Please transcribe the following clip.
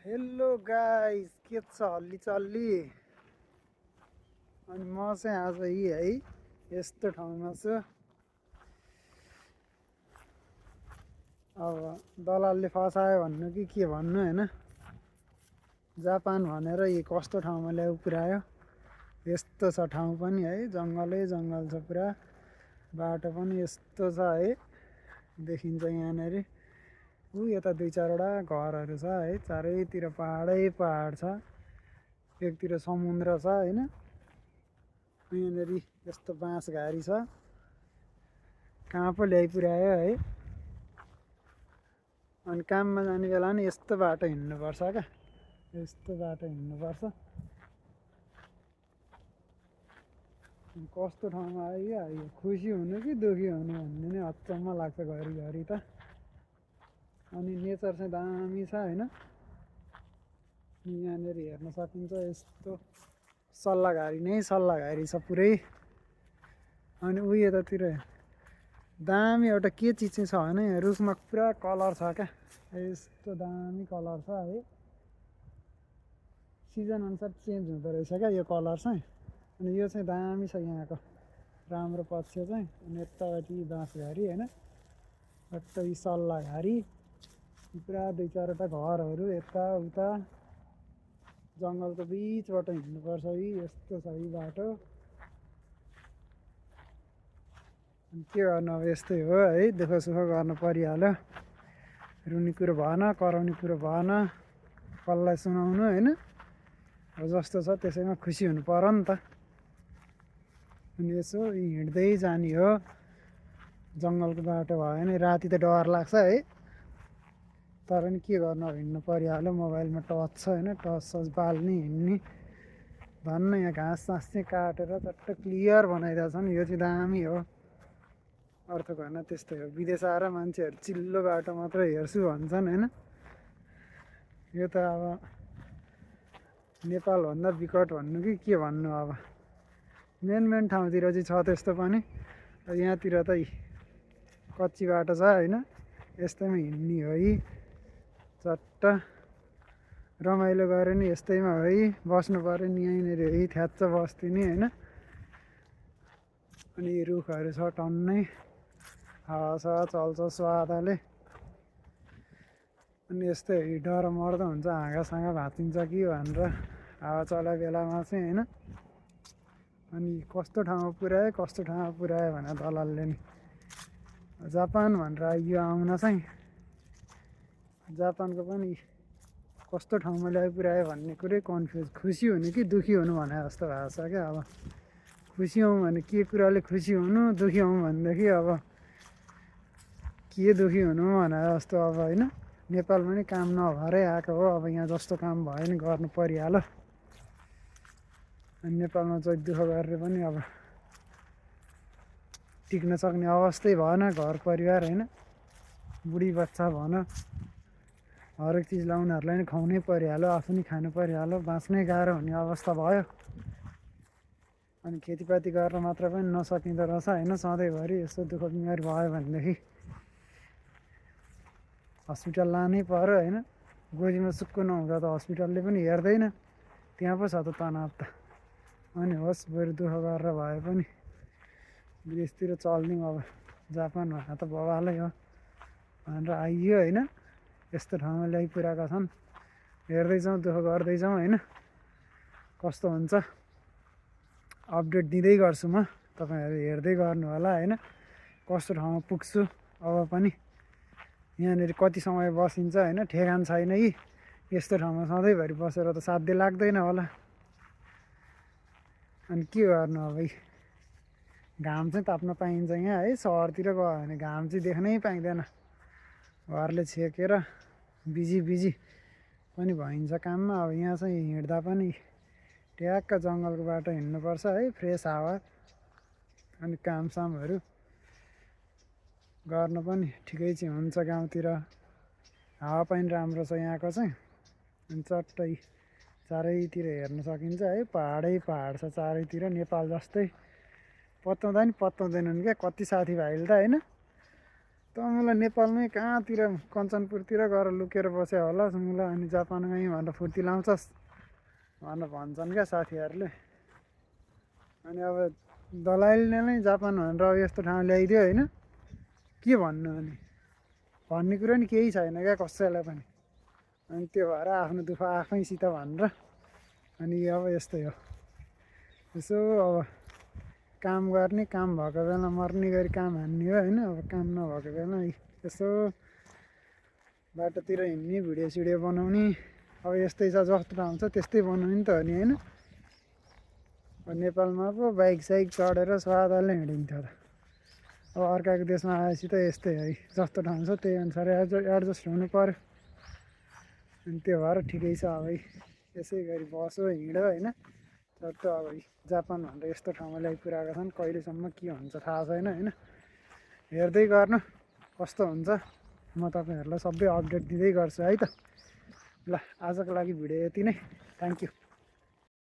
Hello guys, के छ हल्ली चल्ली। अनि म चाहिँ आज है यस्तो ठाउँमा छु। अब दलालले फसायो भन्नु कि के भन्नु होइन। जापान भनेर यी कस्तो ठाउँमा ल्याउ पुऱ्यायो। यस्तो छ ठाउँ पनि है, जङ्गलै जङ्गल छ पुरा। बाटो पनि यस्तो छ है, देखिन्छ यहाँनिर। यता दुई चारवटा घरहरू छ है, चारैतिर पहाडै पहाड छ। एकतिर समुद्र छ होइन। यहाँनिर यस्तो बाँस घारी छ, कहाँ पो ल्याइ पुऱ्यायो है। अनि काममा जाने बेला नि यस्तो बाटो हिँड्नुपर्छ क्या, यस्तो बाटो हिँड्नुपर्छ। कस्तो ठाउँमा आइयो आइयो, खुसी हुनु कि दुःखी हुनु भन्ने नै अचम्म लाग्छ घरिघरि त। अनि नेचर चाहिँ दामी छ होइन। यहाँनिर हेर्न सकिन्छ यस्तो सल्लाघारी नै सल्लाघारी छ पुरै। अनि यतातिर दामी एउटा के चिज चाहिँ छ भने, रुखमा पुरा कलर छ क्या, यस्तो दामी कलर छ है। सिजन अनुसार चेन्ज हुँदो रहेछ क्या यो कलर चाहिँ। अनि यो चाहिँ दामी छ यहाँको राम्रो पक्ष चाहिँ। अनि यतापट्टि बाँसघारी होइन, यता सल्लाघारी, पुरा दुई चारवटा घरहरू यताउता। जङ्गलको बिचबाट हिँड्नुपर्छ यस्तो छ यी बाटो। अनि के गर्नु, अब यस्तै हो है, दुःख सुख गर्नु परिहाल्यो। रुने कुरो भएन, कराउने कुरो भएन, कसलाई सुनाउनु होइन। अब जस्तो छ त्यसैमा खुसी हुनु पर्यो नि त। अनि यसो हिँड्दै जाने हो। जङ्गलको बाटो भयो भने राति त डर लाग्छ है, तर पनि के गर्नु, अब हिँड्नु परिहाल्यो। मोबाइलमा टर्च छ होइन, टर्च सच बाल्ने हिँड्ने। धन्न यहाँ घाँस सास चाहिँ काटेर चट्ट क्लियर बनाइदिएको छ नि, यो चाहिँ दामी हो। अर्थको होइन, त्यस्तै हो। विदेश आएर मान्छेहरू चिल्लो बाटो मात्र हेर्छु भन्छन् होइन। यो त अब नेपालभन्दा विकट भन्नु कि के भन्नु। अब मेन ठाउँतिर चाहिँ छ त्यस्तो पनि, यहाँतिर त कच्ची बाटो छ होइन। यस्तैमा हिँड्ने हो है, चट्ट रमाइलो गऱ्यो नि यस्तैमा हो है। बस्नु पऱ्यो नि यहीँनिर है, थ्याच्च बस्दिने होइन। अनि रुखहरू छ टन्नै, हावा सावा चल्छ स्वादाले। अनि यस्तै डर मर्दो हुन्छ, हाँगासाँगा भाँचिन्छ कि भनेर हावा चल्यो बेलामा चाहिँ होइन। अनि कस्तो ठाउँमा पुऱ्यायो भने दलालले नि जापान भनेर आइयो आउन चाहिँ। जापानको पनि कस्तो ठाउँमा ल्याइ पुऱ्यायो भन्ने कुरै कन्फ्युज, खुसी हुनु कि दुःखी हुनु भने जस्तो भएको छ क्या। अब खुसी हौँ भने के कुराले खुसी हुनु, दुःखी हौँ भनेदेखि अब के दुःखी हुनु भने जस्तो। अब होइन, नेपालमा नि काम नभएरै आएको हो, अब यहाँ जस्तो काम भयो नि गर्नु परिहाल्यो। अनि नेपालमा चाहिँ दुःख गरेर पनि अब टिक्न सक्ने अवस्थै भएन, घर परिवार होइन, बुढी बच्चा भन, हरेक चिजलाई उनीहरूलाई नि खुवाउनै परिहाल्यो, आफू नि खानु परिहाल्यो, बाँच्नै गाह्रो हुने अवस्था भयो। अनि खेतीपाती गर्न मात्र पनि नसकिँदो रहेछ होइन। सधैँभरि यस्तो दुःख बिमारी भयो भनेदेखि हस्पिटल लानै पर्यो होइन। गोजीमा सुक्को नहुँदा त हस्पिटलले पनि हेर्दैन, त्यहाँ पो छ त तनाव त। अनि होस्, बरु दुःख गरेर भए पनि विदेशतिर चल्ने। अब जापान भन्दा त बवालै हो भनेर आइयो होइन। यस्तो ठाउँमा ल्याइ पुऱ्याएका छन्, हेर्दै जाउँ, दुःख गर्दै जाउँ होइन। कस्तो हुन्छ अपडेट दिँदै गर्छु म, तपाईँहरू हेर्दै गर्नु होला होइन। कस्तो ठाउँमा पुग्छु अब पनि, यहाँनिर कति समय बसिन्छ होइन, ठेगान छैन कि। यस्तो ठाउँमा सधैँभरि बसेर त साध्य लाग्दैन होला। अनि के गर्नु अब, घाम चाहिँ ताप्न पाइन्छ यहाँ है। सहरतिर गयो भने घाम चाहिँ देख्नै पाइँदैन, घरले छेकेर बिजी पनि भइन्छ काममा। अब यहाँ चाहिँ हिँड्दा पनि ट्याक्क जङ्गलको बाटो हिँड्नुपर्छ है, फ्रेस हावा। अनि कामसामहरू गर्न पनि ठिकै चाहिँ हुन्छ। गाउँतिर हावापानी राम्रो छ यहाँको चाहिँ। अनि चट्टै चारैतिर हेर्न सकिन्छ है, पहाडै पहाड छ चारैतिर, नेपाल जस्तै। पत्याउँदा नि पत्याउँदैनन् क्या कति साथीभाइले त होइन। तँलाई नेपालमै कहाँतिर कञ्चनपुरतिर गएर लुकेर बस्यो होला सुँगला अनि जापान गयौँ भनेर फुर्ती लाउँछस् भनेर भन्छन् क्या साथीहरूले। अनि अब दलाइलले नै जापान भनेर अब यस्तो ठाउँ ल्याइदियो होइन, के भन्नु अनि भन्ने कुरो नि केही छैन क्या कसैलाई पनि। अनि त्यो भएर आफ्नो दुःख आफैसित भनेर अनि अब यस्तै हो। यसो अब काम गर्ने, काम भएको बेला मर्ने गरी काम हान्ने हो होइन। अब काम नभएको बेला यसो बाटोतिर हिँड्ने, भिडियो सिडियो बनाउने, अब यस्तै छ जस्तो ठाउँ छ त्यस्तै बनाउने नि त हो नि होइन। अब नेपालमा पो बाइक साइक चढेर स्वादले हिँडिन्थ्यो त, अब अर्काको देशमा आएपछि त यस्तै है, जस्तो ठाउँ छ त्यही अनुसार एडजस्ट हुनु पऱ्यो। अनि त्यो भएर ठिकै छ अब यसै गरी बसो हिँड्यो होइन। जस्तो अब जापान भनेर यस्तो ठाउँमा ल्याइपुऱ्याएका छन्, कहिलेसम्म के हुन्छ थाहा छैन होइन। हेर्दै गर्नु कस्तो हुन्छ, म तपाईँहरूलाई सबै अपडेट दिँदै गर्छु है त। ल आजको लागि भिडियो यति नै, थ्याङ्क यू।